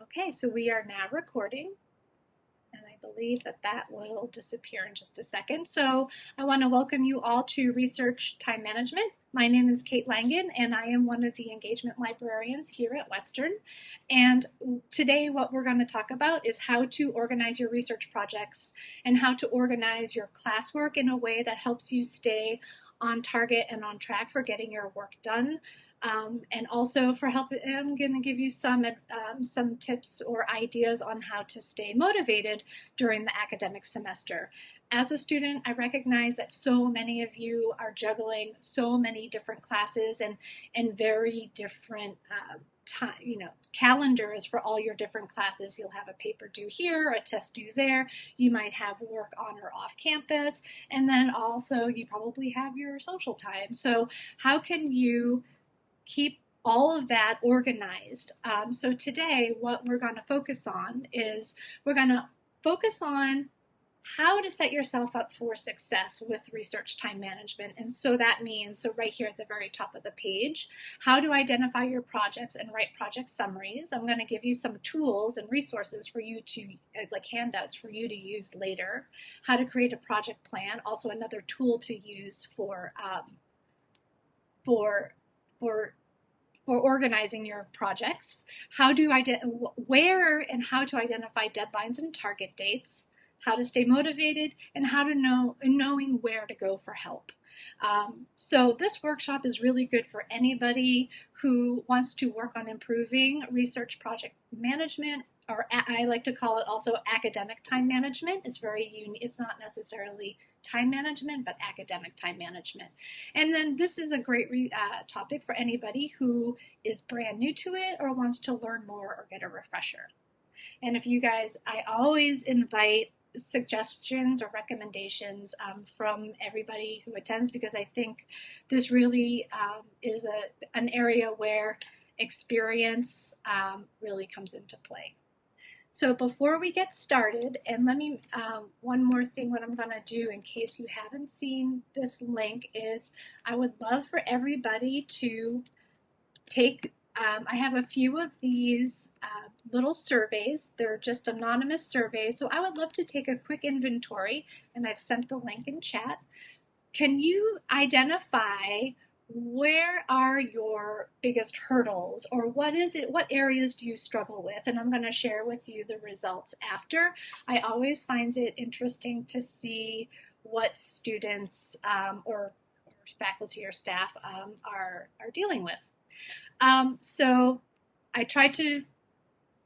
Okay, so we are now recording, and I believe that that will disappear in just a second. So I want to welcome you all to Research Time Management. My name is Kate Langen, and I am one of the engagement librarians here at Western. And today what we're going to talk about is how to organize your research projects and how to organize your classwork in a way that helps you stay on target and on track for getting your work done. And also for help, I'm going to give you some tips or ideas on how to stay motivated during the academic semester. As a student, I recognize that so many of you are juggling so many different classes and very different calendars for all your different classes. You'll have a paper due here, a test due there. You might have work on or off campus, and then also you probably have your social time. So how can you keep all of that organized? So today what we're going to focus on is how to set yourself up for success with research time management. And so that means, so right here at the very top of the page, how to identify your projects and write project summaries. I'm going to give you some tools and resources for you to, like handouts for you to use later. How to create a project plan, also another tool to use for organizing your projects. Where and how to identify deadlines and target dates, how to stay motivated, and how to knowing where to go for help. So this workshop is really good for anybody who wants to work on improving research project management, or I like to call it also academic time management. It's very unique. It's not necessarily time management, but academic time management. And then this is a great topic for anybody who is brand new to it or wants to learn more or get a refresher. And if you guys, I always invite suggestions or recommendations from everybody who attends, because I think this really is an area where experience really comes into play. So before we get started, and let me, one more thing, what I'm going to do in case you haven't seen this link is I would love for everybody to take, I have a few of these little surveys. They're just anonymous surveys, so I would love to take a quick inventory, and I've sent the link in chat. Can you identify where are your biggest hurdles, or what areas do you struggle with? And I'm going to share with you the results after. I always find it interesting to see what students or faculty or staff are dealing with. So I try to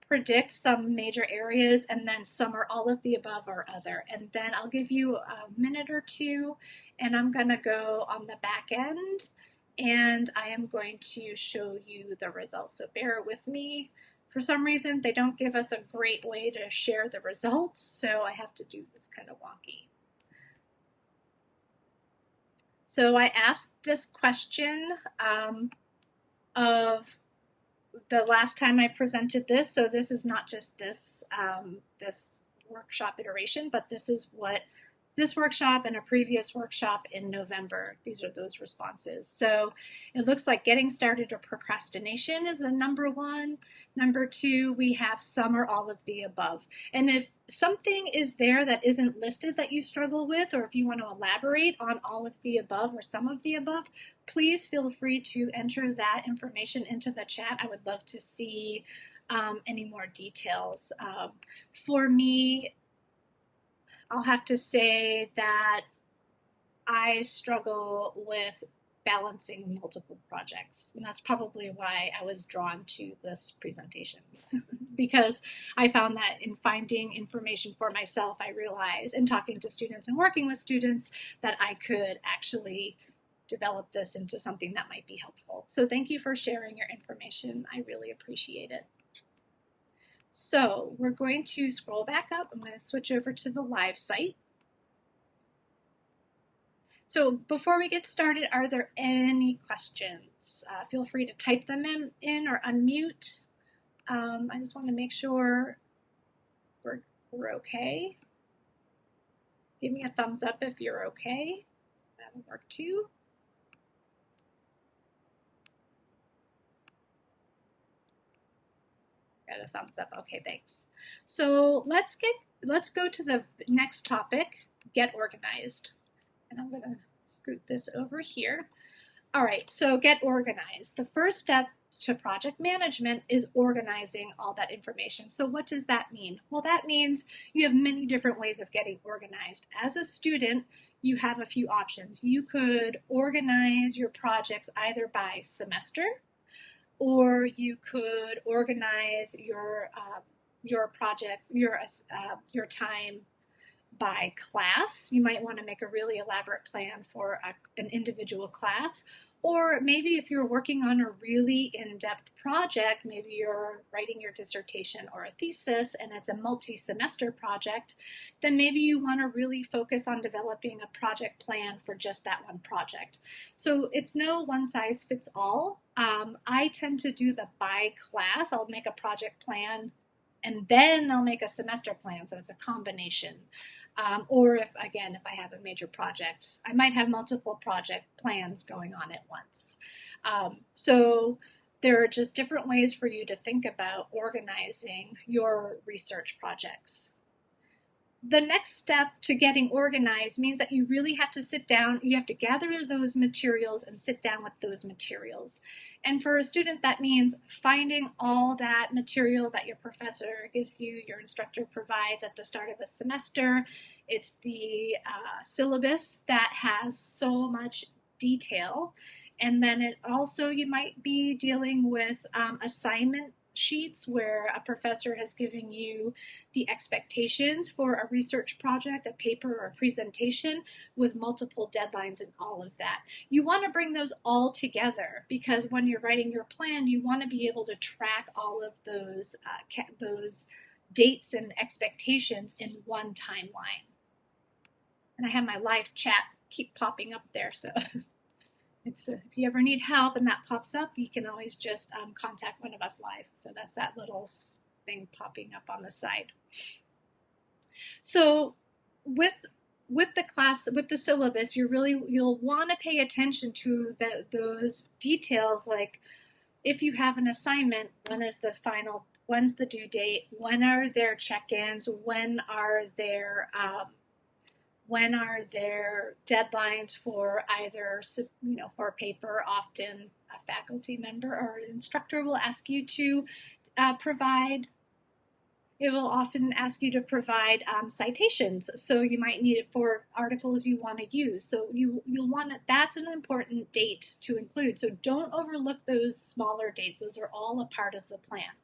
predict some major areas, and then some are all of the above or other. And then I'll give you a minute or two, and I'm going to go on the back end, and I am going to show you the results. So bear with me. For some reason, they don't give us a great way to share the results, so I have to do this kind of wonky. So I asked this question of the last time I presented this, so this is not just this this workshop iteration, but this is what this workshop and a previous workshop in November, these are those responses. So it looks like getting started or procrastination is the number one. Number two, we have some or all of the above. And if something is there that isn't listed that you struggle with, or if you want to elaborate on all of the above or some of the above, please feel free to enter that information into the chat. I would love to see any more details. For me, I'll have to say that I struggle with balancing multiple projects, and that's probably why I was drawn to this presentation because I found that in finding information for myself, I realized in talking to students and working with students that I could actually develop this into something that might be helpful. So thank you for sharing your information. I really appreciate it. So we're going to scroll back up. I'm going to switch over to the live site. So before we get started, are there any questions? Feel free to type them in or unmute. I just want to make sure we're okay. Give me a thumbs up if you're okay. That'll work too. got a thumbs up. Okay, thanks. So let's go to the next topic, get organized. And I'm gonna scoot this over here. All right, so get organized. The first step to project management is organizing all that information. So what does that mean? Well, that means you have many different ways of getting organized. As a student, you have a few options. You could organize your projects either by semester, or you could organize your project, your time by class. You might want to make a really elaborate plan for an individual class. Or maybe if you're working on a really in-depth project, maybe you're writing your dissertation or a thesis and it's a multi-semester project, then maybe you want to really focus on developing a project plan for just that one project. So it's no one size fits all. I tend to do the by class. I'll make a project plan and then I'll make a semester plan, so it's a combination. Or if I have a major project, I might have multiple project plans going on at once. So there are just different ways for you to think about organizing your research projects. The next step to getting organized means that you really have to sit down, you have to gather those materials and sit down with those materials. And for a student, that means finding all that material that your professor gives you, your instructor provides at the start of a semester. It's the syllabus that has so much detail. And then it also, you might be dealing with assignment sheets where a professor has given you the expectations for a research project, a paper, or a presentation with multiple deadlines and all of that. You want to bring those all together because when you're writing your plan, you want to be able to track all of those dates and expectations in one timeline. And I have my live chat keep popping up there, so if you ever need help and that pops up, you can always just contact one of us live. So that's that little thing popping up on the side. So with the class, with the syllabus, you'll want to pay attention to those details, like if you have an assignment, when's the due date, when are their check-ins, when are their deadlines for either, for a paper. Often a faculty member or an instructor will ask you to provide, it will often ask you to provide citations. So you might need it for articles you want to use. So you'll want it, that's an important date to include. So don't overlook those smaller dates. Those are all a part of the plan.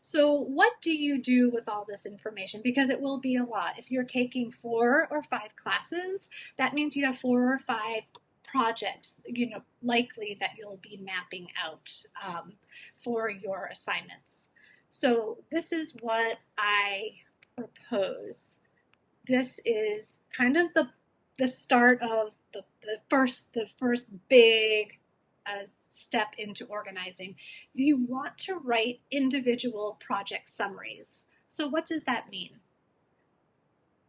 So what do you do with all this information? Because it will be a lot. If you're taking 4 or 5 classes, that means you have 4 or 5 projects, likely that you'll be mapping out for your assignments. So this is what I propose. This is kind of the start of the first big step into organizing. You want to write individual project summaries. So what does that mean?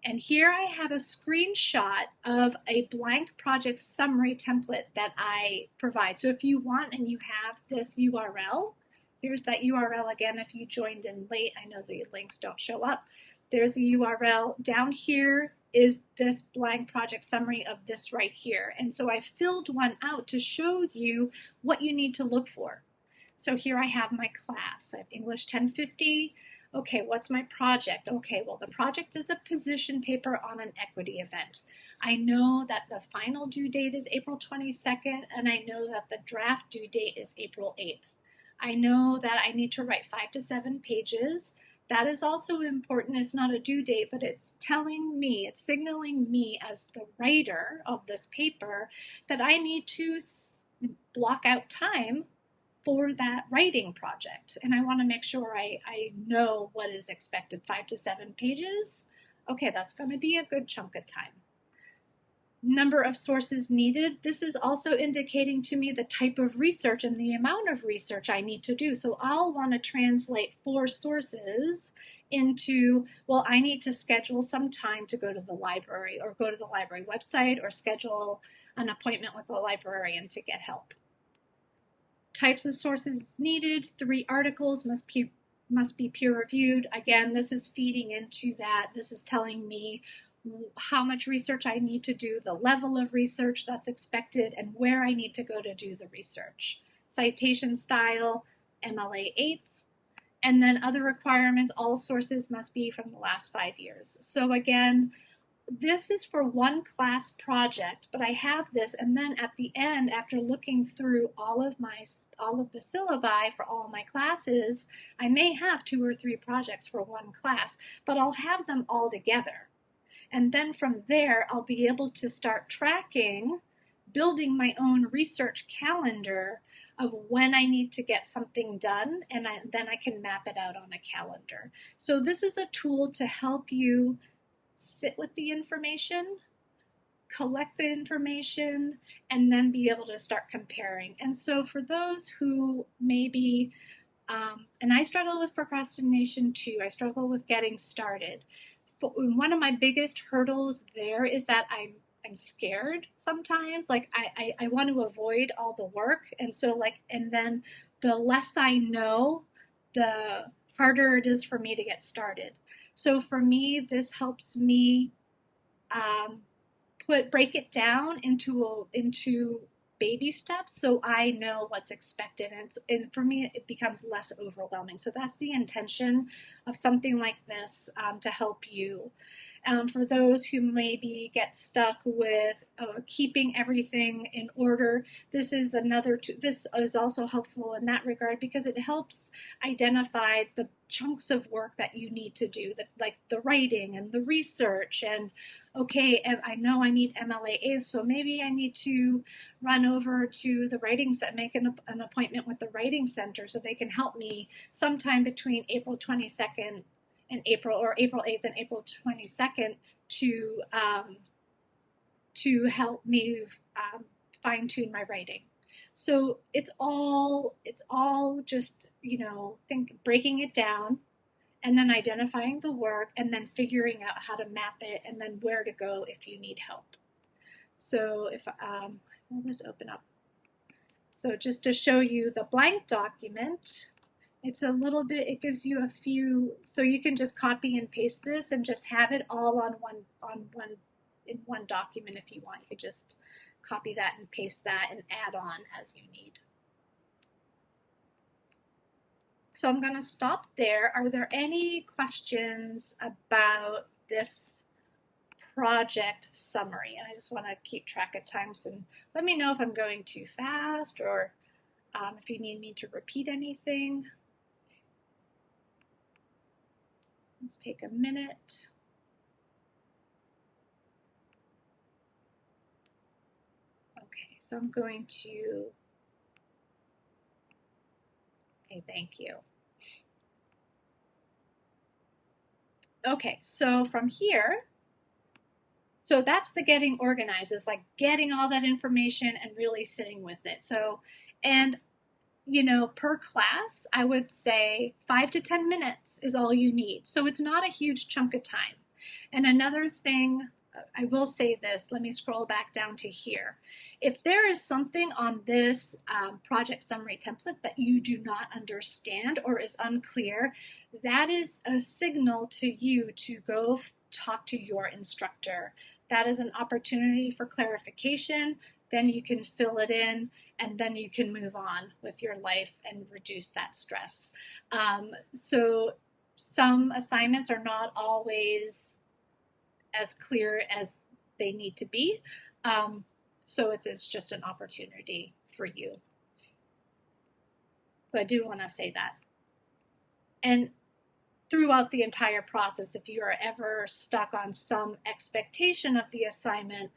And here I have a screenshot of a blank project summary template that I provide. So if you want and you have this URL, here's that URL again. If you joined in late, I know the links don't show up. There's a URL. Down here is this blank project summary of this right here. And so I filled one out to show you what you need to look for. So here I have my class. I have English 1050. Okay, what's my project? Okay, well, the project is a position paper on an equity event. I know that the final due date is April 22nd, and I know that the draft due date is April 8th. I know that I need to write 5 to 7 pages. That is also important. It's not a due date, but it's telling me, it's signaling me as the writer of this paper that I need to block out time for that writing project. And I want to make sure I know what is expected. 5 to 7 pages. Okay, that's going to be a good chunk of time. Number of sources needed. This is also indicating to me the type of research and the amount of research I need to do. So I'll want to translate 4 sources into, well, I need to schedule some time to go to the library or go to the library website or schedule an appointment with a librarian to get help. Types of sources needed. 3 articles must be must be peer reviewed. Again, this is feeding into that. This is telling me how much research I need to do, the level of research that's expected, and where I need to go to do the research. Citation style, MLA 8th, and then other requirements, all sources must be from the last 5 years. So again, this is for one class project, but I have this, and then at the end, after looking through all of the syllabi for all my classes, I may have 2 or 3 projects for one class, but I'll have them all together. And then from there, I'll be able to start tracking, building my own research calendar of when I need to get something done, and then I can map it out on a calendar. So this is a tool to help you sit with the information, collect the information, and then be able to start comparing. And so for those who maybe, and I struggle with procrastination too, I struggle with getting started. One of my biggest hurdles there is that I'm scared sometimes. Like I want to avoid all the work. And so and then the less I know, the harder it is for me to get started. So for me, this helps me break it down into baby steps, so I know what's expected, and for me it becomes less overwhelming. So that's the intention of something like this, to help you. For those who maybe get stuck with keeping everything in order, this is also helpful in that regard, because it helps identify the chunks of work that you need to do, like the writing and the research, and okay, I know I need MLA 8th, so maybe I need to run over to the writing set, make an appointment with the writing center so they can help me sometime between April 22nd and April 8th and April 22nd to help me fine tune my writing. So it's all just, breaking it down, and then identifying the work, and then figuring out how to map it, and then where to go if you need help. So if I'll just open up. So just to show you the blank document, it's a little bit, it gives you a few, so you can just copy and paste this and just have it all in one document if you want. You could just copy that and paste that and add on as you need. So I'm going to stop there. Are there any questions about this project summary? And I just want to keep track of time, so let me know if I'm going too fast, or if you need me to repeat anything. Let's take a minute. Okay, so I'm going to, okay, thank you. Okay, so from here, so that's the getting organized, is like getting all that information and really sitting with it. So, and per class, I would say 5 to 10 minutes is all you need. So it's not a huge chunk of time. And another thing, I will say this, let me scroll back down to here. If there is something on this project summary template that you do not understand or is unclear, that is a signal to you to go talk to your instructor. That is an opportunity for clarification. Then you can fill it in, and then you can move on with your life and reduce that stress. So some assignments are not always as clear as they need to be. So it's just an opportunity for you. So I do want to say that. And throughout the entire process, if you are ever stuck on some expectation of the assignment,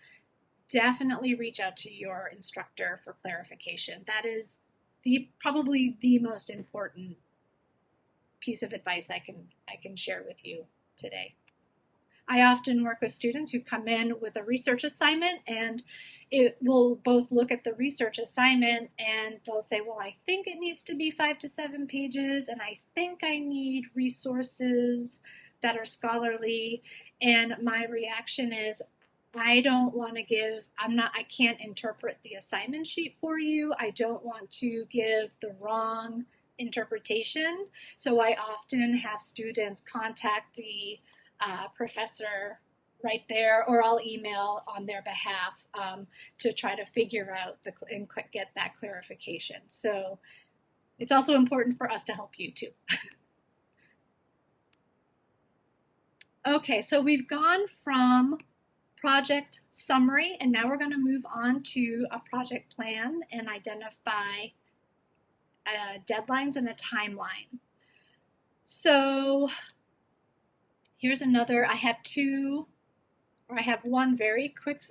definitely reach out to your instructor for clarification. That is probably the most important piece of advice I can share with you today. I often work with students who come in with a research assignment, and it will both look at the research assignment and they'll say, well, I think it needs to be 5 to 7 pages, and I think I need resources that are scholarly. And my reaction is, I don't want to I can't interpret the assignment sheet for you. I don't want to give the wrong interpretation. So I often have students contact the professor right there, or I'll email on their behalf to try to figure out and get that clarification. So it's also important for us to help you too. Okay, so we've gone from project summary, and now we're going to move on to a project plan and identify deadlines and a timeline. So here's another. I have one very quick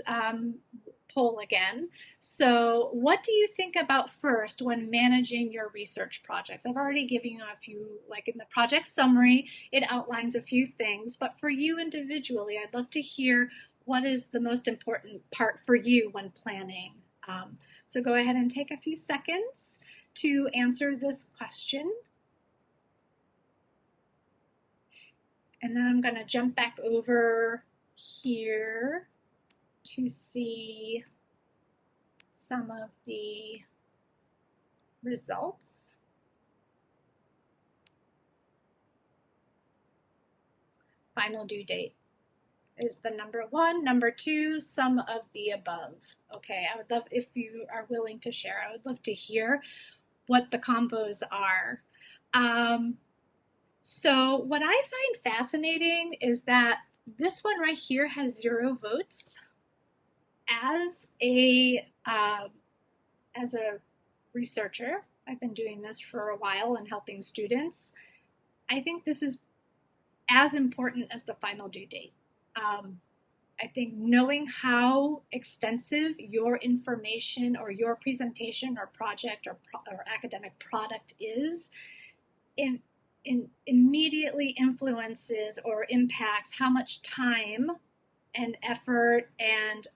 poll again. So what do you think about first when managing your research projects? I've already given you a few, like in the project summary, it outlines a few things, but for you individually, I'd love to hear what is the most important part for you when planning. So go ahead and take a few seconds to answer this question. And then I'm going to jump back over here to see some of the results. Final due date is the number one. Number two, some of the above. Okay, I would love, if you are willing to share, I would love to hear what the combos are. So what I find fascinating is that this one right here has 0 votes. As a researcher, I've been doing this for a while and helping students. I think this is as important as the final due date. I think knowing how extensive your information or your presentation or project or academic product is, immediately influences or impacts how much time and effort and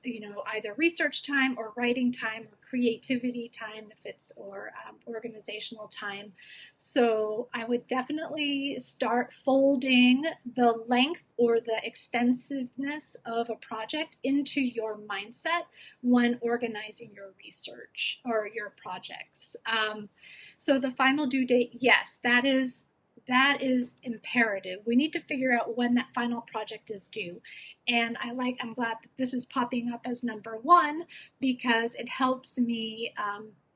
either research time or writing time or creativity time if it's or organizational time. So I would definitely start folding the length or the extensiveness of a project into your mindset when organizing your research or your projects. So the final due date, yes, that is imperative. We need to figure out when that final project is due. And I'm glad that this is popping up as number one because it helps me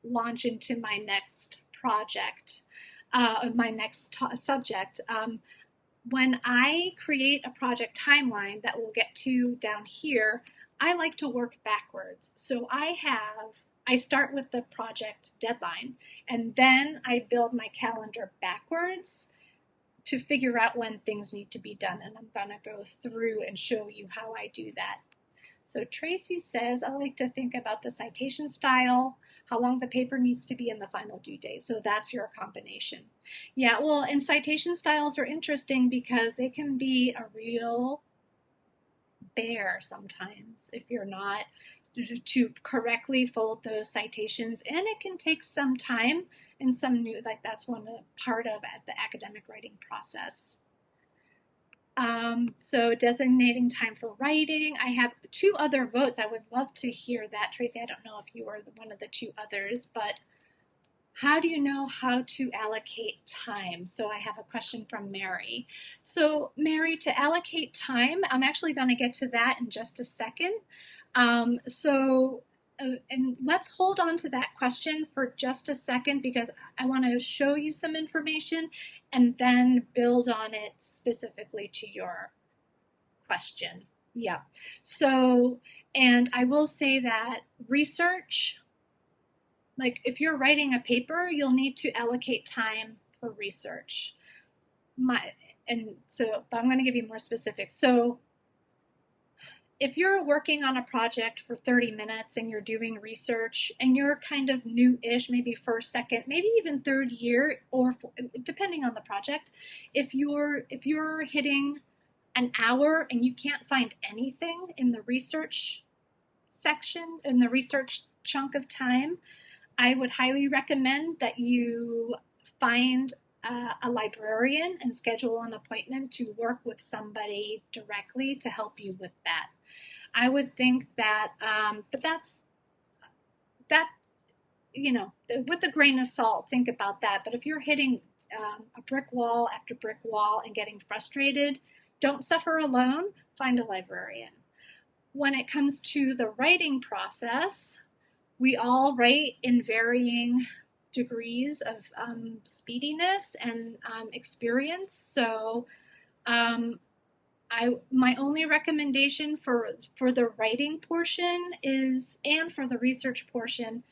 launch into my next project, my next subject. When I create a project timeline that we'll get to down here, I like to work backwards. So I start with the project deadline, and then I build my calendar backwards to figure out when things need to be done. And I'm going to go through and show you how I do that. So Tracy says, I like to think about the citation style, how long the paper needs to be, in the final due date. So that's your combination. Yeah, well, and citation styles are interesting because they can be a real bear sometimes if you're not to correctly fold those citations, and it can take some time and some new, like that's one part of the academic writing process. So designating time for writing. I have 2 other votes. I would love to hear that, Tracy. I don't know if you were one of the 2 others, but how do you know how to allocate time? So I have a question from Mary. So Mary, to allocate time, I'm actually going to get to that in just a second. And let's hold on to that question for just a second because I want to show you some information and then build on it specifically to your question. Yeah. So, and I will say that research, like if you're writing a paper, you'll need to allocate time for research. But I'm going to give you more specifics. So if you're working on a project for 30 minutes and you're doing research and you're kind of new-ish, maybe first, second, maybe even third year, or depending on the project, if you're hitting an hour and you can't find anything in the research section, in the research chunk of time, I would highly recommend that you find a librarian and schedule an appointment to work with somebody directly to help you with that. I would think that, but that with a grain of salt, think about that. But if you're hitting a brick wall after brick wall and getting frustrated, don't suffer alone, find a librarian. When it comes to the writing process, we all write in varying degrees of speediness and experience. So my only recommendation for the writing portion is, and for the research portion,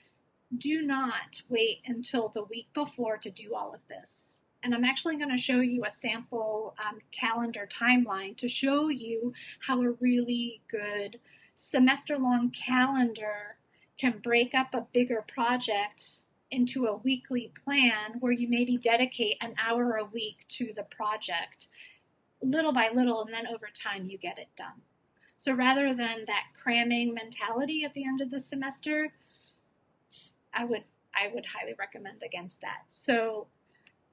do not wait until the week before to do all of this. And I'm actually going to show you a sample calendar timeline to show you how a really good semester-long calendar can break up a bigger project into a weekly plan where you maybe dedicate an hour a week to the project, little by little, and then over time you get it done. So rather than that cramming mentality at the end of the semester, I would highly recommend against that. So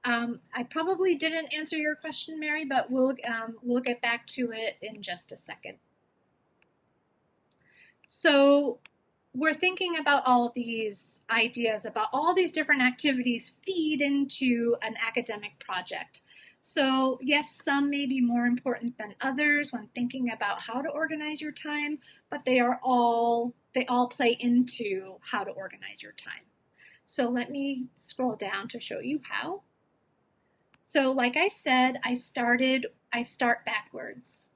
I probably didn't answer your question, Mary, but we'll get back to it in just a second. So we're thinking about all these ideas, about all these different activities feed into an academic project. So yes, some may be more important than others when thinking about how to organize your time, but they all play into how to organize your time. So let me scroll down to show you how. So like I said, I start backwards.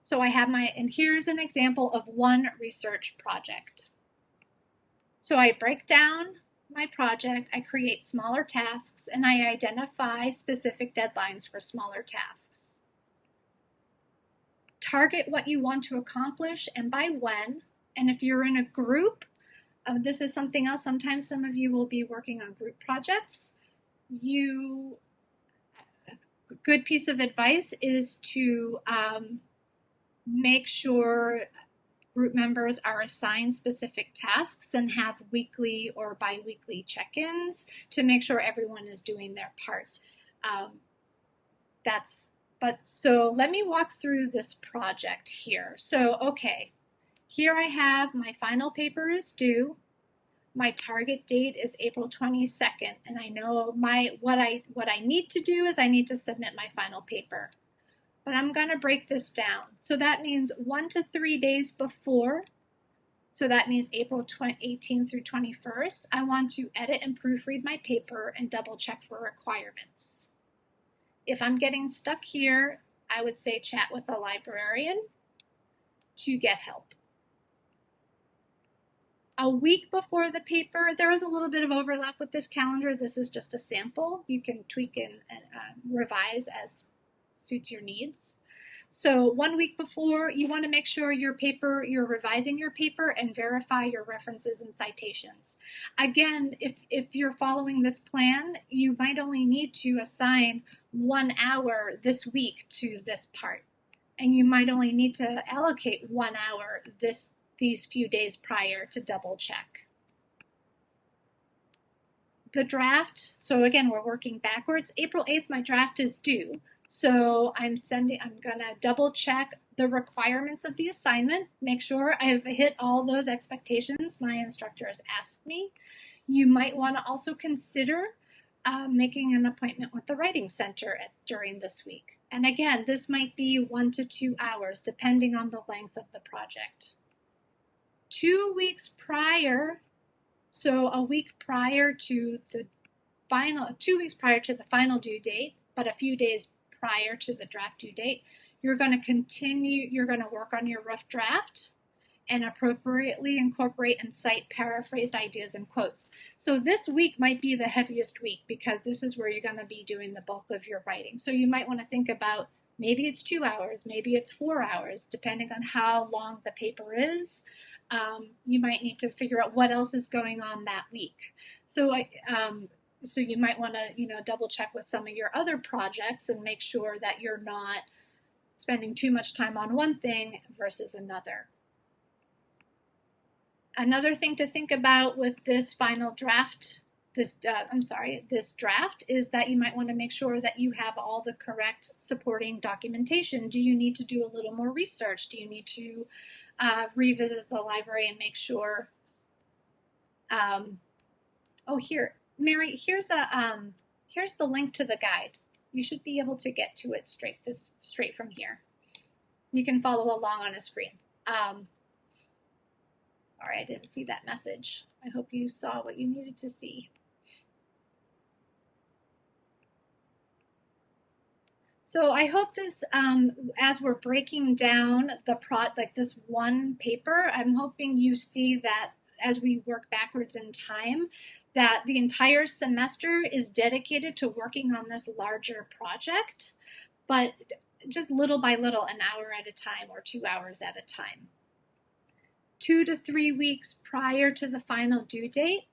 So I have and here's an example of one research project. So I break down my project, I create smaller tasks, and I identify specific deadlines for smaller tasks. Target what you want to accomplish and by when, and if you're in a group, this is something else, sometimes some of you will be working on group projects. A good piece of advice is to make sure group members are assigned specific tasks and have weekly or bi-weekly check-ins to make sure everyone is doing their part. So let me walk through this project here. So, okay, here I have my final paper is due. My target date is April 22nd, and I know what I need to do is I need to submit my final paper. But I'm going to break this down. So that means 1 to 3 days before, so that means April 18th through 21st, I want to edit and proofread my paper and double check for requirements. If I'm getting stuck here, I would say chat with a librarian to get help. A week before the paper, there is a little bit of overlap with this calendar. This is just a sample. You can tweak and revise as suits your needs. So 1 week before, you want to make sure you're revising your paper and verify your references and citations. Again, if you're following this plan, you might only need to assign 1 hour this week to this part. And you might only need to allocate 1 hour these few days prior to double check. The draft, so again, we're working backwards. April 8th, my draft is due. So I'm gonna double check the requirements of the assignment, make sure I've hit all those expectations my instructor has asked me. You might want to also consider making an appointment with the Writing Center during this week. And again, this might be 1 to 2 hours, depending on the length of the project. 2 weeks prior, so a week prior to the final, 2 weeks prior to the final due date, but a few days prior to the draft due date, you're going to work on your rough draft and appropriately incorporate and cite paraphrased ideas and quotes. So this week might be the heaviest week because this is where you're going to be doing the bulk of your writing. So you might want to think about maybe it's 2 hours, maybe it's 4 hours, depending on how long the paper is. You might need to figure out what else is going on that week. So you might want to, double check with some of your other projects and make sure that you're not spending too much time on one thing versus another. Another thing to think about with this final draft, this draft, is that you might want to make sure that you have all the correct supporting documentation. Do you need to do a little more research? Do you need to revisit the library and make sure oh, here, Mary, here's the link to the guide. You should be able to get to it straight from here. You can follow along on a screen. All right, I didn't see that message. I hope you saw what you needed to see. So I hope this, as we're breaking down this one paper, I'm hoping you see that as we work backwards in time, that the entire semester is dedicated to working on this larger project, but just little by little, an hour at a time or 2 hours at a time. 2 to 3 weeks prior to the final due date,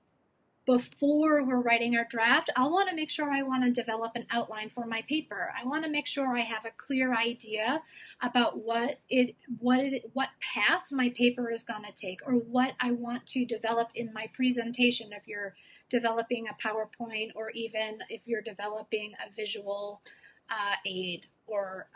before we're writing our draft, I'll want to make sure I want to develop an outline for my paper. I want to make sure I have a clear idea about what path my paper is going to take, or what I want to develop in my presentation if you're developing a PowerPoint, or even if you're developing a visual aid, or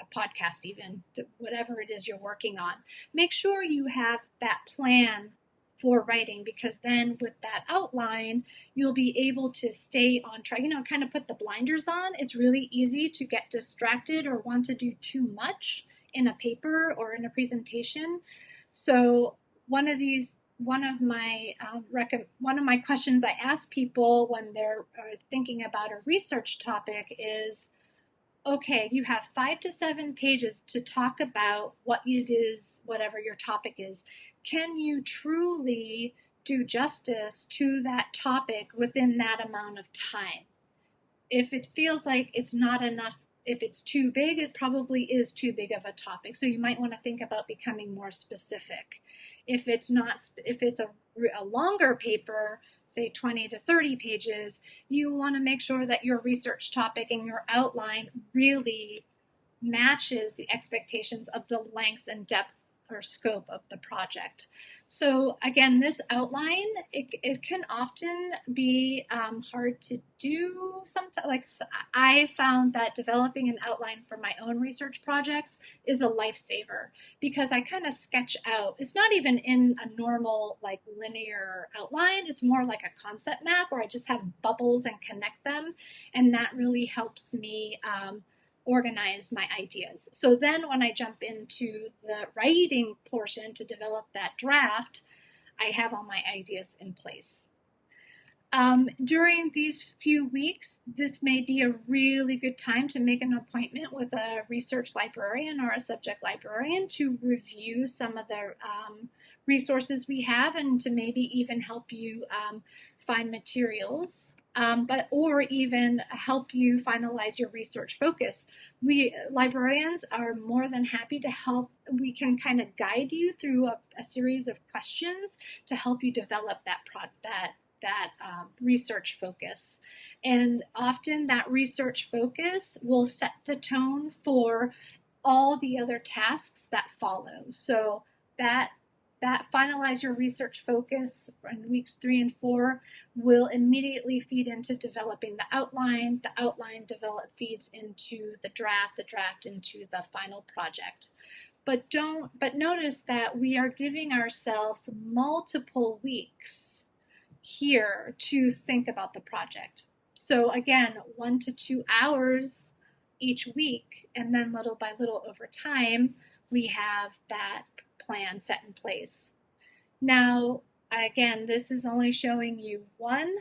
a podcast, even whatever it is you're working on. Make sure you have that plan for writing, because then with that outline, you'll be able to stay on track, kind of put the blinders on. It's really easy to get distracted or want to do too much in a paper or in a presentation. So one of my questions I ask people when they're thinking about a research topic is, okay, you have 5 to 7 pages to talk about what it is, whatever your topic is. Can you truly do justice to that topic within that amount of time? If it feels like it's not enough, if it's too big, it probably is too big of a topic. So you might want to think about becoming more specific. If it's a longer paper, say 20 to 30 pages, you want to make sure that your research topic and your outline really matches the expectations of the length and depth or scope of the project. So again, this outline, it can often be hard to do sometimes. Like, I found that developing an outline for my own research projects is a lifesaver, because I kind of sketch out. It's not even in a normal like linear outline. It's more like a concept map where I just have bubbles and connect them, and that really helps me organize my ideas. So then when I jump into the writing portion to develop that draft, I have all my ideas in place. During these few weeks, this may be a really good time to make an appointment with a research librarian or a subject librarian to review some of the resources we have, and to maybe even help you find materials, or even help you finalize your research focus. We librarians are more than happy to help. We can kind of guide you through a series of questions to help you develop that research focus. And often that research focus will set the tone for all the other tasks that follow. So that finalize your research focus in weeks 3 and 4 will immediately feed into developing the outline feeds into the draft into the final project. But notice that we are giving ourselves multiple weeks here to think about the project. So again, 1 to 2 hours each week, and then little by little over time, we have that plan set in place. Now, again, this is only showing you one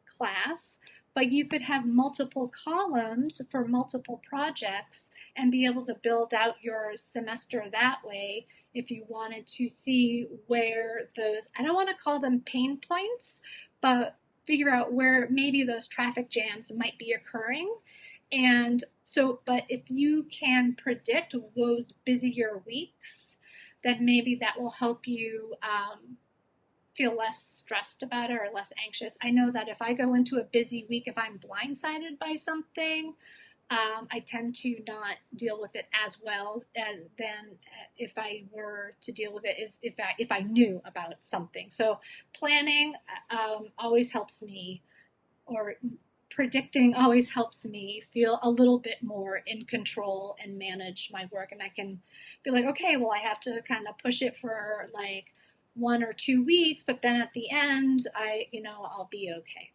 class, but you could have multiple columns for multiple projects and be able to build out your semester that way if you wanted to see where those, I don't want to call them pain points, but figure out where maybe those traffic jams might be occurring. And so, but if you can predict those busier weeks, then maybe that will help you feel less stressed about it or less anxious. I know that if I go into a busy week, if I'm blindsided by something, I tend to not deal with it as well than if I were to deal with it if I knew about something. So planning always helps me, or predicting always helps me feel a little bit more in control and manage my work. And I can be like, okay, well, I have to kind of push it for like 1 or 2 weeks, but then at the end, I'll be okay.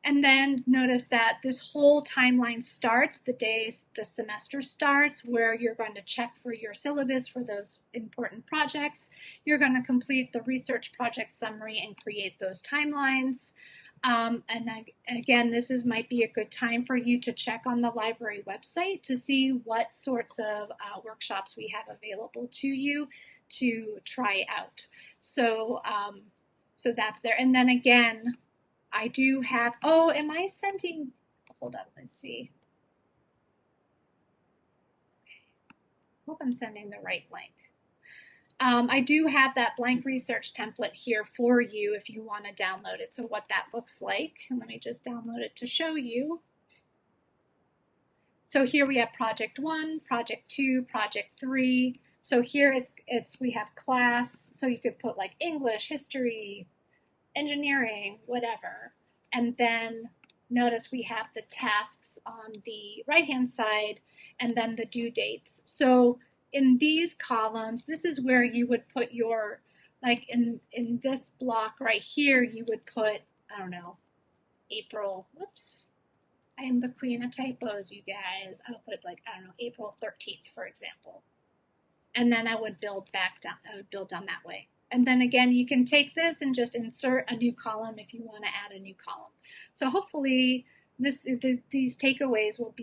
And then notice that this whole timeline starts the day the semester starts, where you're going to check for your syllabus for those important projects. You're going to complete the research project summary and create those timelines. And again, might be a good time for you to check on the library website to see what sorts of workshops we have available to you to try out. So that's there. And then again, I do have, am I sending, hold on, let's see. Okay. Hope I'm sending the right link. I do have that blank research template here for you if you want to download it. So what that looks like, and let me just download it to show you. So here we have project 1, project 2, project 3. So here we have class, so you could put like English, history, engineering, whatever. And then notice we have the tasks on the right-hand side and then the due dates. So in these columns, this is where you would put your, like in this block right here, you would put, I don't know, April, whoops. I am the queen of typos, you guys. I would put like, I don't know, April 13th, for example. And then I would build back down, down that way. And then again, you can take this and just insert a new column if you want to add a new column. So hopefully these takeaways will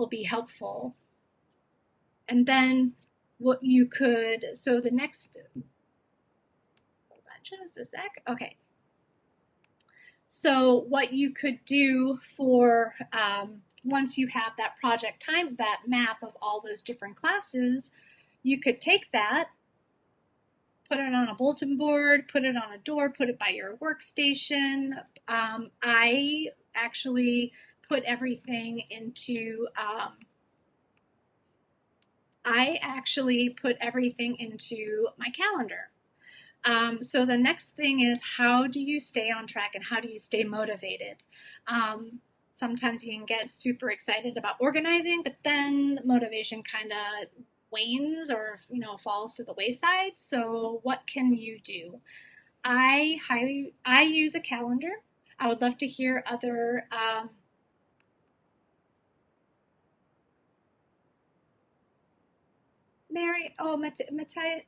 be helpful. And then what you could, so the next, hold on just a sec. Okay. So what you could do for, once you have that project time, that map of all those different classes, you could take that, put it on a bulletin board, put it on a door, put it by your workstation. I actually put everything into, my calendar. So the next thing is, how do you stay on track and how do you stay motivated? Sometimes you can get super excited about organizing, but then motivation kind of wanes or falls to the wayside. So what can you do? I use a calendar. I would love to hear other Mary,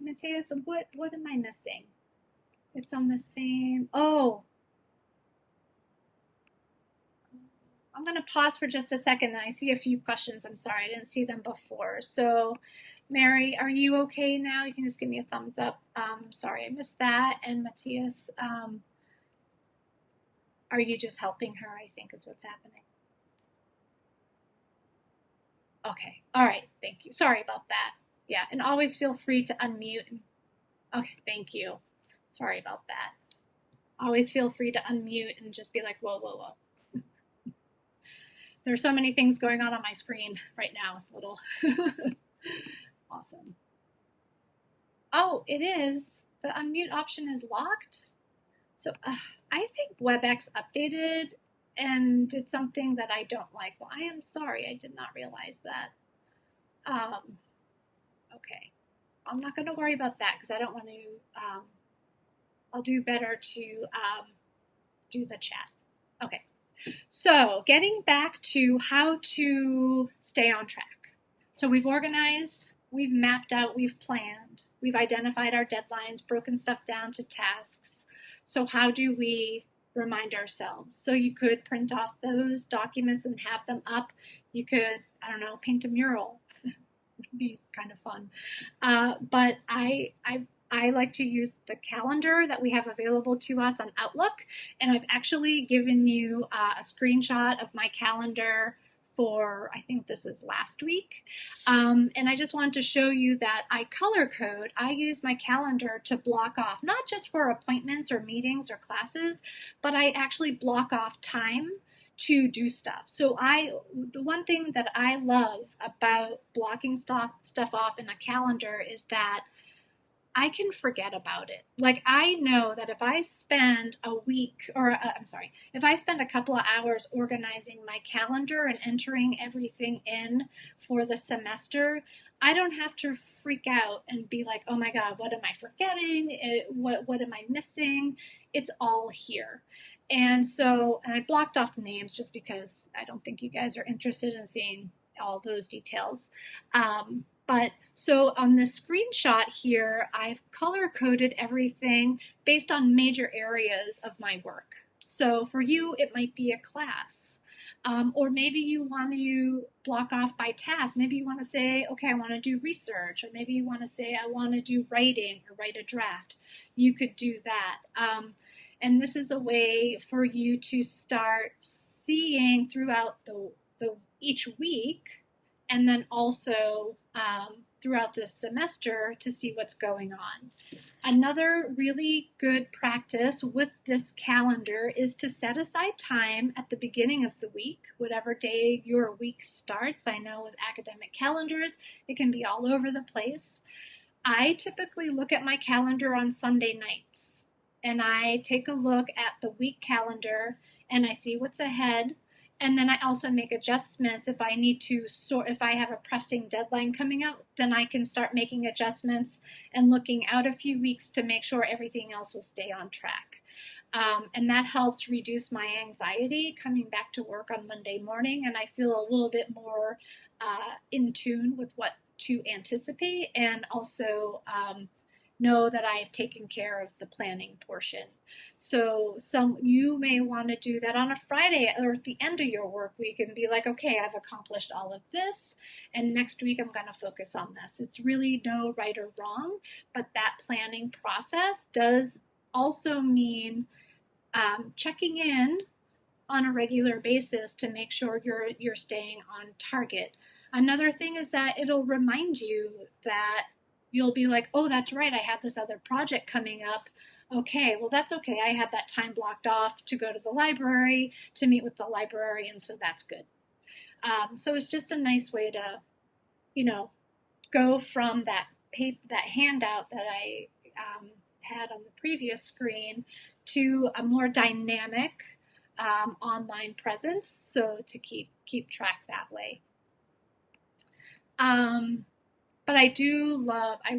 Matthias, what am I missing? It's on the same, I'm going to pause for just a second. I see a few questions. I'm sorry, I didn't see them before. So, Mary, are you okay now? You can just give me a thumbs up. Sorry, I missed that. And Matthias, are you just helping her, I think is what's happening. Okay, all right, thank you. Sorry about that. Yeah, and always feel free to unmute. Okay, thank you. Sorry about that. Always feel free to unmute and just be like, whoa, whoa, whoa. There are so many things going on my screen right now. It's a little awesome. Oh, it is. The unmute option is locked. So I think WebEx updated and did something that I don't like. Well, I am sorry. I did not realize that. Okay. I'm not going to worry about that because I don't want to. I'll do better to do the chat. Okay. So getting back to how to stay on track. So we've organized, we've mapped out, we've planned, we've identified our deadlines, broken stuff down to tasks. So how do we remind ourselves? So you could print off those documents and have them up. You could, I don't know, paint a mural. It would be kind of fun. But I like to use the calendar that we have available to us on Outlook, and I've actually given you a screenshot of my calendar for, I think this is last week, and I just wanted to show you that I color code. I use my calendar to block off, not just for appointments or meetings or classes, but I actually block off time to do stuff. So the one thing that I love about blocking stuff off in a calendar is that I can forget about it. Like, I know that if I spend a week, or I'm sorry, if I spend a couple of hours organizing my calendar and entering everything in for the semester, I don't have to freak out and be like, oh my God, what am I forgetting? What am I missing? It's all here. And so, and I blocked off names just because I don't think you guys are interested in seeing all those details. But so on this screenshot here, I've color coded everything based on major areas of my work. So for you, it might be a class. Or maybe you want to block off by task. Maybe you want to say, okay, I want to do research. Or maybe you want to say, I want to do writing or write a draft. You could do that. And this is a way for you to start seeing throughout the each week, and then also throughout the semester to see what's going on. Another really good practice with this calendar is to set aside time at the beginning of the week, whatever day your week starts. I know with academic calendars, it can be all over the place. I typically look at my calendar on Sunday nights, and I take a look at the week calendar and I see what's ahead. And then I also make adjustments if I need to if I have a pressing deadline coming up, then I can start making adjustments and looking out a few weeks to make sure everything else will stay on track. And that helps reduce my anxiety coming back to work on Monday morning, and I feel a little bit more in tune with what to anticipate, and also know that I've taken care of the planning portion. So you may want to do that on a Friday or at the end of your work week and be like, okay, I've accomplished all of this, and next week I'm going to focus on this. It's really no right or wrong, but that planning process does also mean checking in on a regular basis to make sure you're staying on target. Another thing is that it'll remind you that you'll be like, oh, that's right, I have this other project coming up. Okay, well, that's okay. I have that time blocked off to go to the library, to meet with the librarian, so that's good. So it's just a nice way to, go from that handout that I had on the previous screen to a more dynamic online presence, so to keep track that way. But I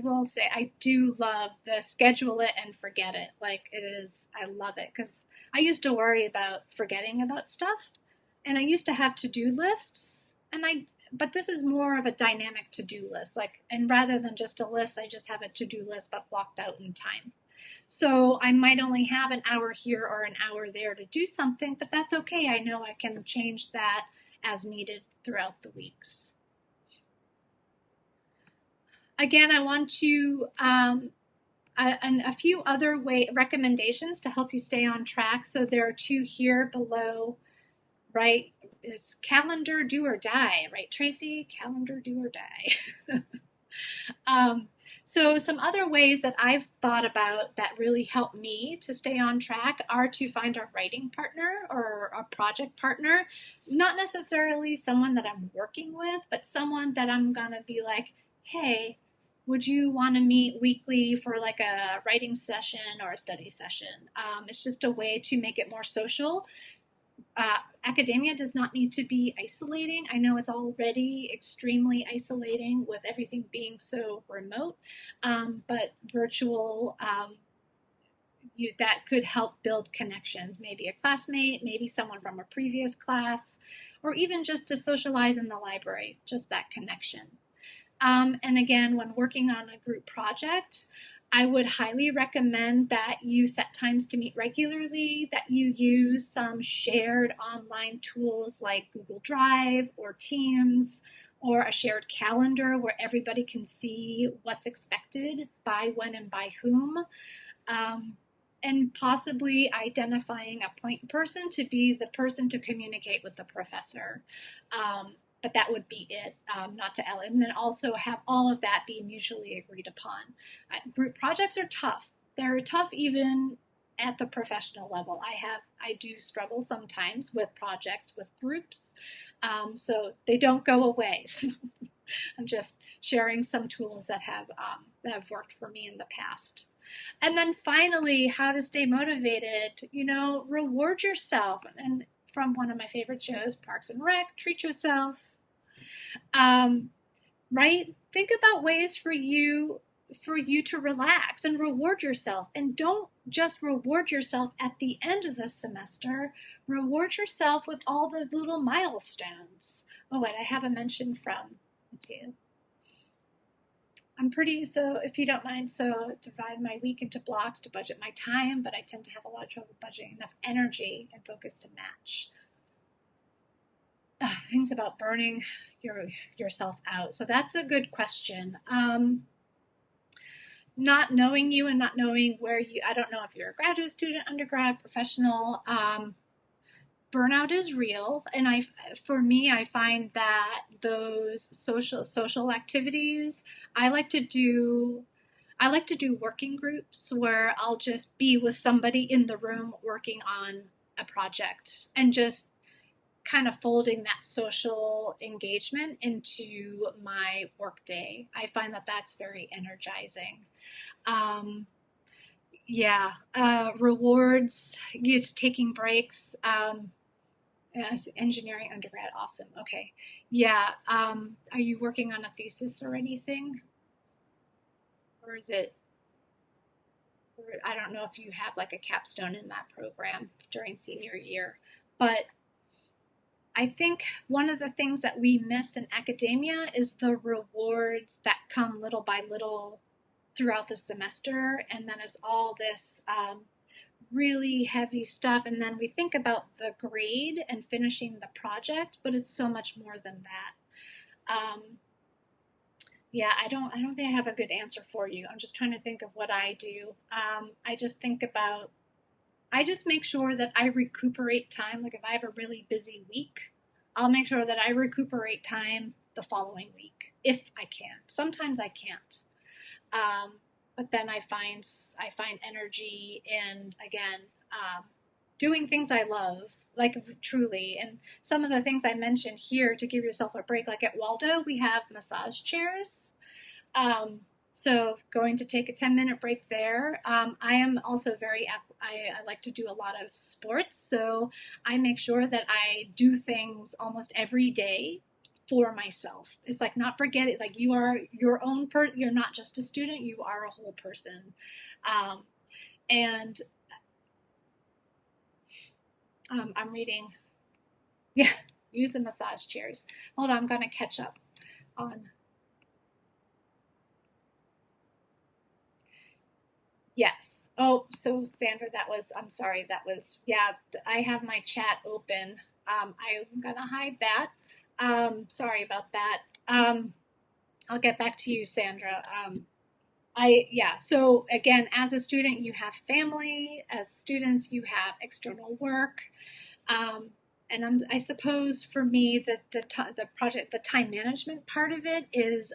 will say, I do love the schedule it and forget it. Like, it is, I love it, because I used to worry about forgetting about stuff, and I used to have to-do lists, but this is more of a dynamic to-do list. And rather than just a list, I just have a to-do list, but blocked out in time. So I might only have an hour here or an hour there to do something, but that's okay. I know I can change that as needed throughout the weeks. Again, I want to a few other recommendations to help you stay on track. So there are two here below, right? It's calendar, do or die, right, Tracy? Calendar, do or die. So some other ways that I've thought about that really help me to stay on track are to find a writing partner or a project partner, not necessarily someone that I'm working with, but someone that I'm gonna be like, hey, would you want to meet weekly for like a writing session or a study session? It's just a way to make it more social. Academia does not need to be isolating. I know it's already extremely isolating with everything being so remote, but virtual, that could help build connections. Maybe a classmate, maybe someone from a previous class, or even just to socialize in the library, just that connection. And again, when working on a group project, I would highly recommend that you set times to meet regularly, that you use some shared online tools like Google Drive or Teams, or a shared calendar where everybody can see what's expected by when and by whom, and possibly identifying a point person to be the person to communicate with the professor. But that would be it, not to and then also have all of that be mutually agreed upon. Group projects are tough. They're tough even at the professional level. I do struggle sometimes with projects, with groups, so they don't go away. I'm just sharing some tools that have worked for me in the past. And then finally, how to stay motivated. Reward yourself. And from one of my favorite shows, Parks and Rec, treat yourself. Right? Think about ways for you to relax and reward yourself. And don't just reward yourself at the end of the semester. Reward yourself with all the little milestones. Oh, wait, I have a mention from you. So if you don't mind, divide my week into blocks to budget my time, but I tend to have a lot of trouble budgeting enough energy and focus to match. Things about burning yourself out. So that's a good question. Not knowing you and not knowing I don't know if you're a graduate student, undergrad, professional, burnout is real. And for me, I find that those social activities, I like to do working groups where I'll just be with somebody in the room working on a project and just kind of folding that social engagement into my workday. I find that that's very energizing. Rewards, just taking breaks. Engineering undergrad, awesome. Okay. Yeah. Are you working on a thesis or anything? Or is it, I don't know if you have like a capstone in that program during senior year, but I think one of the things that we miss in academia is the rewards that come little by little throughout the semester, and then it's all this really heavy stuff, and then we think about the grade and finishing the project, but it's so much more than that. I don't think I have a good answer for you. I'm just trying to think of what I do. I just make sure that I recuperate time. Like if I have a really busy week, I'll make sure that I recuperate time the following week if I can. Sometimes I can't. But then I find energy in, again, doing things I love, like truly. And some of the things I mentioned here to give yourself a break, like at Waldo, we have massage chairs. So going to take a 10-minute break there. I am also I like to do a lot of sports. So I make sure that I do things almost every day for myself. It's like not forgetting, like you are your own you're not just a student, you are a whole person. I'm reading, use the massage chairs. Hold on, I'm going to catch up on. Yes. Oh, so Sandra, I'm sorry, I have my chat open. I'm going to hide that. Sorry about that. I'll get back to you, Sandra. So again, as a student, you have family. As students, you have external work. And I suppose for me, the time management part of it is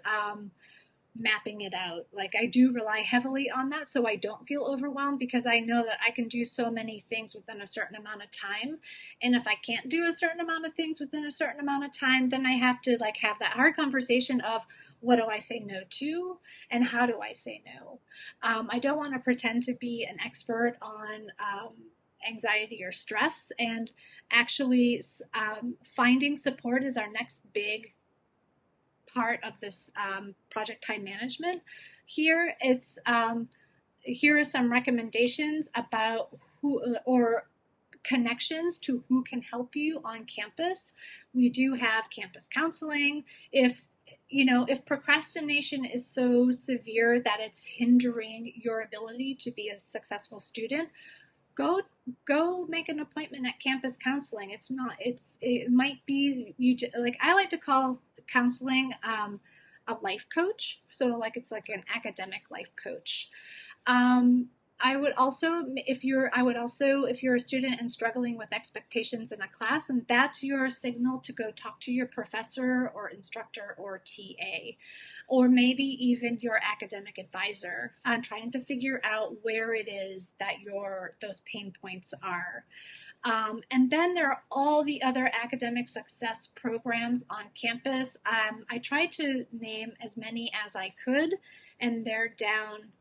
mapping it out. Like I do rely heavily on that so I don't feel overwhelmed, because I know that I can do so many things within a certain amount of time. And if I can't do a certain amount of things within a certain amount of time, then I have to like have that hard conversation of what do I say no to and how do I say no. I don't want to pretend to be an expert on anxiety or stress, and actually finding support is our next big part of this project time management. Here are some recommendations about who or connections to who can help you on campus. We do have campus counseling. If procrastination is so severe that it's hindering your ability to be a successful student, go make an appointment at campus counseling. It might be I like to call counseling a life coach. So like it's like an academic life coach. I would also, if you're a student and struggling with expectations in a class, and that's your signal to go talk to your professor or instructor or TA, or maybe even your academic advisor on trying to figure out where it is that those pain points are. And then there are all the other academic success programs on campus. I tried to name as many as I could, and they're down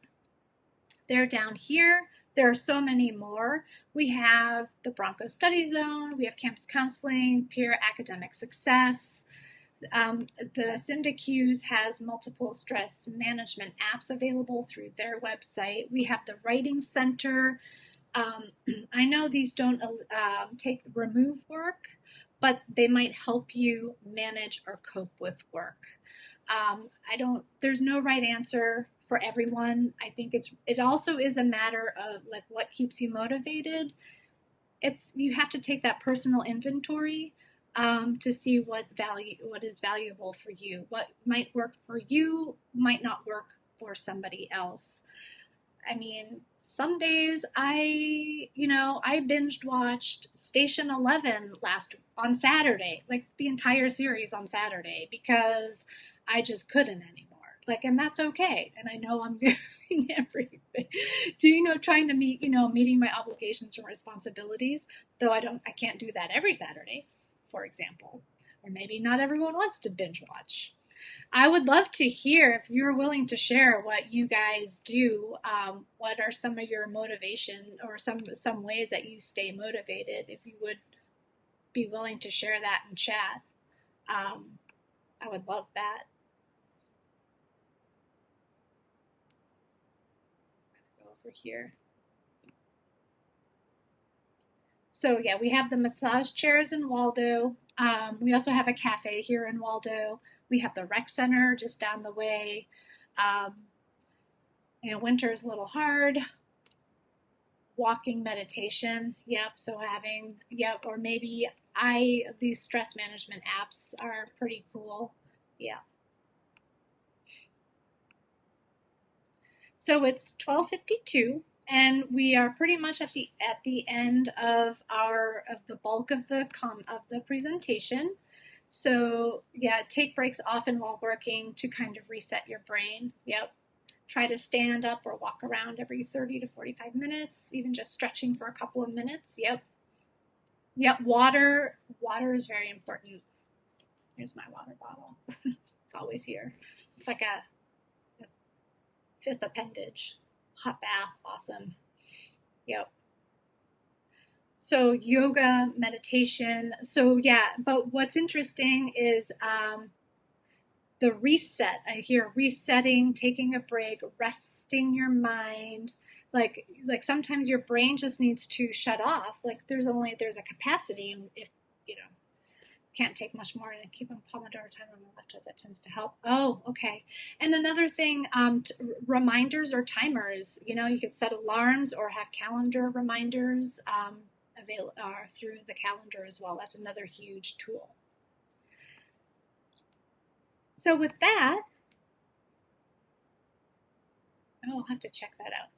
here. There are so many more. We have the Bronco Study Zone, we have campus counseling, peer academic success. The SyndiCUES has multiple stress management apps available through their website. We have the Writing Center. I know these don't remove work, but they might help you manage or cope with work. There's no right answer for everyone. I think it also is a matter of like what keeps you motivated. You have to take that personal inventory to see what is valuable for you. What might work for you might not work for somebody else. I mean, some days I binged watched Station 11 on Saturday, like the entire series on Saturday, because I just couldn't anymore. And that's okay. And I know I'm doing everything, trying to meeting my obligations and responsibilities, though I can't do that every Saturday, for example, or maybe not everyone wants to binge watch. I would love to hear if you're willing to share what you guys do. What are some of your motivation or some ways that you stay motivated? If you would be willing to share that in chat, I would love that. Go over here. So yeah, we have the massage chairs in Waldo. We also have a cafe here in Waldo. We have the rec center just down the way. Winter is a little hard. Walking meditation, yep. So or maybe these stress management apps are pretty cool, yeah. So it's 12:52. And we are pretty much at the end of the bulk of the presentation. So yeah, take breaks often while working to kind of reset your brain. Yep. Try to stand up or walk around every 30 to 45 minutes, even just stretching for a couple of minutes. Yep. Yep. Water is very important. Here's my water bottle. It's always here. It's like a fifth appendage. Hot bath, awesome. Yep. So yoga, meditation. So yeah, but what's interesting is the reset. I hear resetting, taking a break, resting your mind. Like sometimes your brain just needs to shut off. Like there's a capacity, and if can't take much more and keep a Pomodoro time on the left, that tends to help. Oh, okay. And another thing, reminders or timers. You could set alarms or have calendar reminders available through the calendar as well. That's another huge tool. So with that, I'll have to check that out.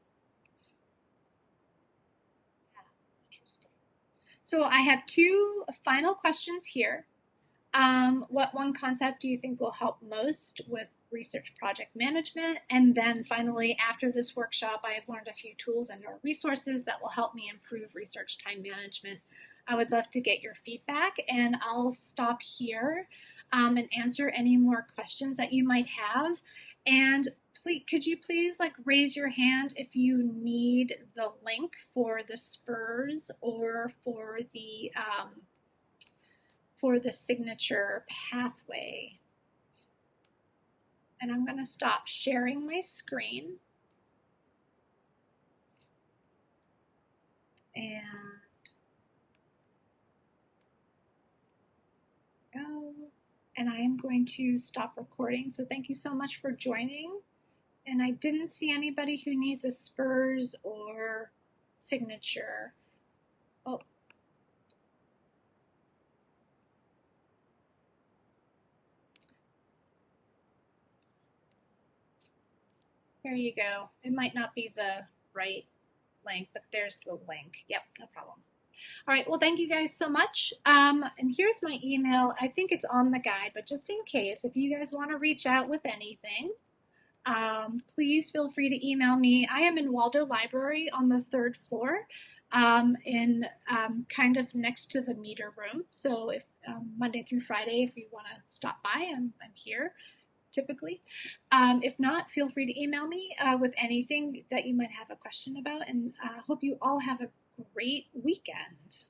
Yeah, interesting. So I have two final questions here. What one concept do you think will help most with research project management? And then finally, after this workshop, I have learned a few tools and or resources that will help me improve research time management. I would love to get your feedback, and I'll stop here and answer any more questions that you might have. And could you please raise your hand if you need the link for the SPURS or for the signature pathway. And I'm going to stop sharing my screen. And I am going to stop recording. So thank you so much for joining. And I didn't see anybody who needs a SPURS or signature. Oh. There you go. It might not be the right link, but there's the link. Yep, no problem. All right, well, thank you guys so much. And here's my email. I think it's on the guide, but just in case, if you guys want to reach out with anything, please feel free to email me. I am in Waldo Library on the 3rd floor, in kind of next to the meter room. So if Monday through Friday, if you want to stop by, I'm here typically. If not, feel free to email me with anything that you might have a question about, and hope you all have a great weekend.